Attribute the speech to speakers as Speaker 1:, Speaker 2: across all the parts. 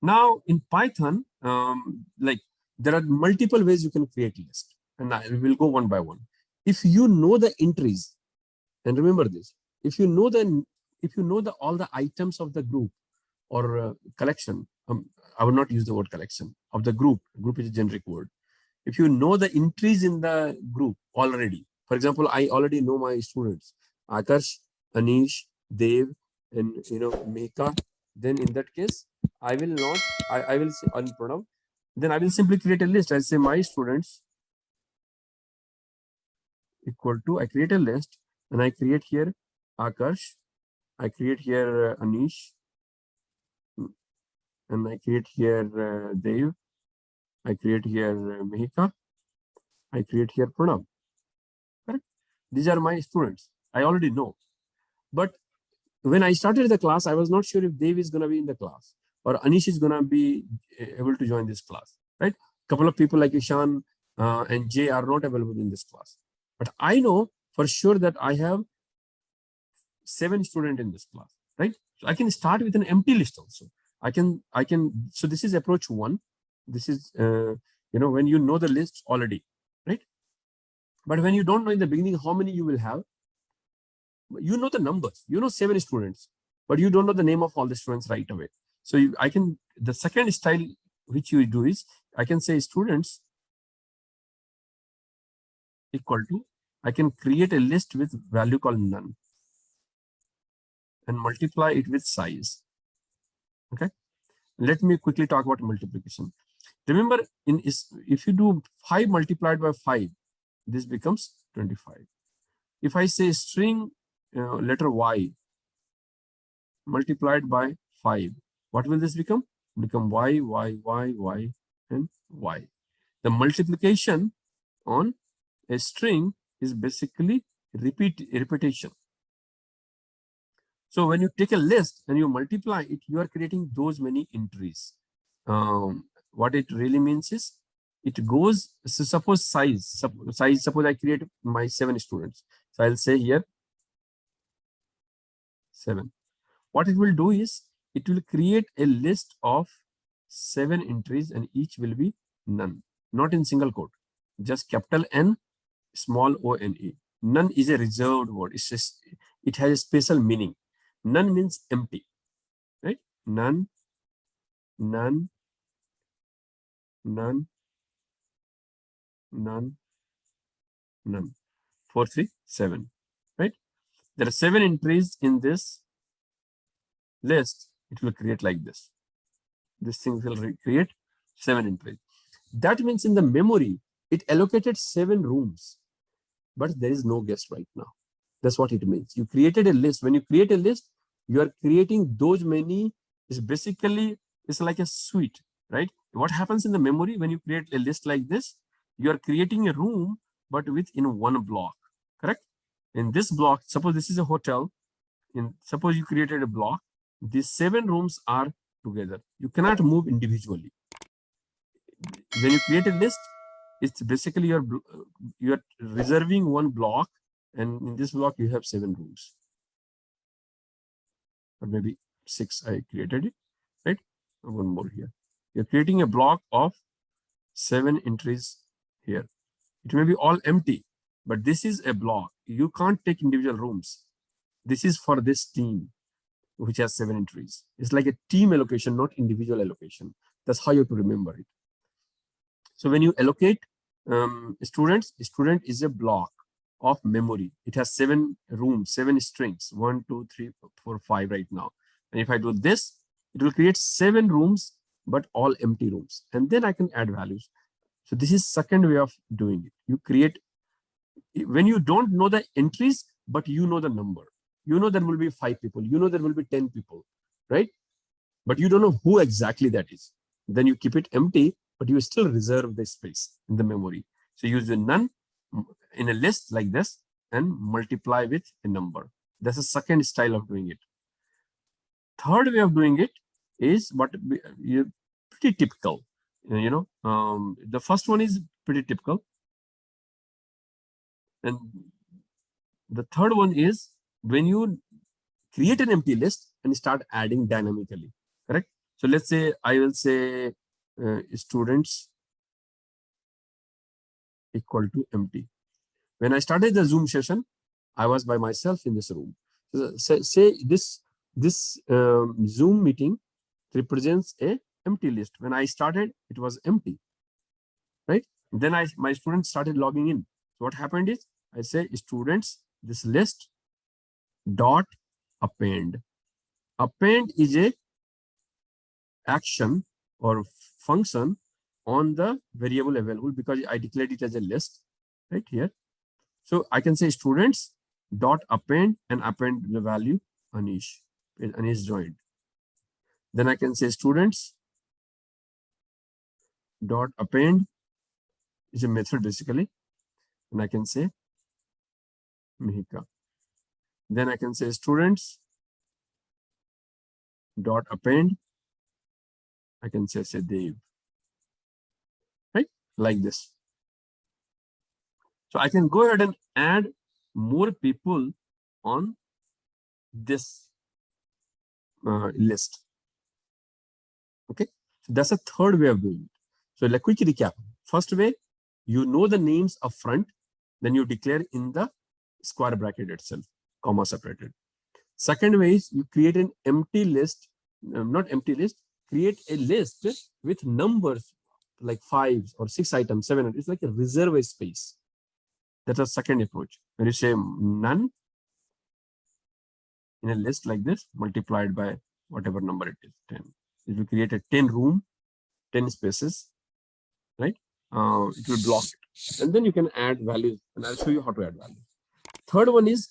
Speaker 1: Now in Python, like there are multiple ways you can create a list, and I will go one by one. If you know the entries, and remember this, if you know all the items of the group or collection, I would not use the word collection of the group. Group is a generic word. If you know the entries in the group already, for example, I already know my students, Akash, Anish, Dev, and Meka, then in that case, I will not, I will say on Pranav, then I will simply create a list. I'll say my students equal to, I create a list and I create here Akash, I create here Anish, and I create here Dev, I create here Mehika, I create here Pranav. Correct? These are my students. I already know. But when I started the class, I was not sure if Dev is going to be in the class or Anish is going to be able to join this class. Right? A couple of people like Ishan and Jay are not available in this class. But I know for sure that I have 7 students in this class. Right? So I can start with an empty list also. So this is approach 1. This is, when you know the list already, right? But when you don't know in the beginning how many you will have, you know the numbers, 7 students, but you don't know the name of all the students right away. So the second style which you do is, I can say students equal to, I can create a list with value called none and multiply it with size. Okay. Let me quickly talk about multiplication. Remember, if you do 5 multiplied by 5, this becomes 25. If I say string letter y multiplied by 5, what will this become? Become y, y, y, y, and y. The multiplication on a string is basically repetition. So when you take a list and you multiply it, you are creating those many entries. What it really means is, it goes, so suppose suppose I create my 7 students. So I'll say here 7. What it will do is, it will create a list of 7 entries and each will be none, not in single quote, just capital N, small o n e. None is a reserved word. It's just, it has a special meaning. None means empty, right? None, none, none, none, none. 4, 3, 7, right? There are 7 entries in this list. It will create like this. This thing will create 7 entries. That means in the memory, it allocated 7 rooms, but there is no guest right now. That's what it means. You created a list. When you create a list, you are creating those many. It's like a suite, right? What happens in the memory when you create a list like this? You are creating a room, but within one block, correct? In this block, suppose this is a hotel. Suppose you created a block. These 7 rooms are together. You cannot move individually. When you create a list, it's basically you're reserving one block, and in this block you have 7 rooms, or maybe 6. I created it, right? One more here. You're creating a block of 7 entries here. It may be all empty, but this is a block. You can't take individual rooms. This is for this team, which has 7 entries. It's like a team allocation, not individual allocation. That's how you have to remember it. So when you allocate student is a block of memory. It has 7 rooms, 7 strings, 1, 2, 3, 4, 5 right now. And if I do this, it will create 7 rooms, but all empty rooms. And then I can add values. So this is second way of doing it. You create, when you don't know the entries, but you know the number. You know there will be 5 people. You know there will be 10 people, right? But you don't know who exactly that is. Then you keep it empty, but you still reserve the space in the memory. So use the none in a list like this and multiply with a number. That's a second style of doing it. Third way of doing it is what pretty typical. The first one is pretty typical. And the third one is when you create an empty list and start adding dynamically, correct? So let's say I will say students equal to empty. When I started the Zoom session, I was by myself in this room. So say this Zoom meeting represents a empty list. When I started, it was empty, right? Then my students started logging in. So what happened is I say students, this list dot append. Append is a action or function on the variable available because I declared it as a list right here. So I can say students dot append and append the value Anish. Anish joined. Then I can say students dot append is a method basically, and I can say Mihika. Then I can say students dot append. I can say Dev, right? Like this. So I can go ahead and add more people on this list. Okay, so that's a third way of doing it. So like quick recap. First way, you know the names up front, then you declare in the square bracket itself, comma separated. Second way is you create an empty list, not empty list, create a list with numbers like 5 or 6 items, 7. It's like a reserve space. That's a second approach. When you say none in a list like this, multiplied by whatever number it is, 10. It will create a 10 room, 10 spaces, right? It will block it. And then you can add values, and I'll show you how to add values. Third one is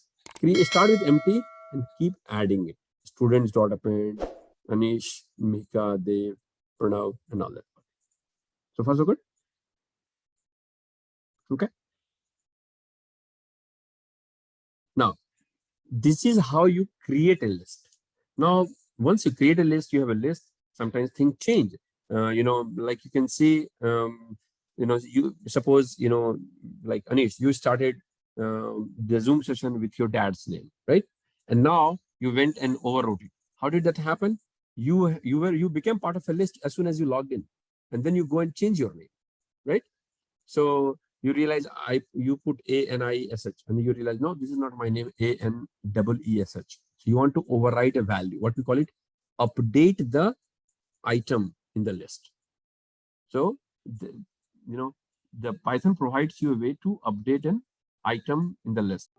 Speaker 1: start with empty and keep adding it. Students dot append, Anish, Mika, Dev, Pranav, and all that. So far so good. Okay. Now, this is how you create a list. Now, once you create a list, you have a list. Sometimes things change. Like you can see, you suppose, like Anish, you started the Zoom session with your dad's name, right? And now you went and overwrote it. How did that happen? You became part of a list as soon as you logged in, and then you go and change your name, right? So you realize you put ANISH, and you realize, no, this is not my name, ANEESH. So you want to overwrite a value, what we call it, update the item in the list. So, the Python provides you a way to update an item in the list.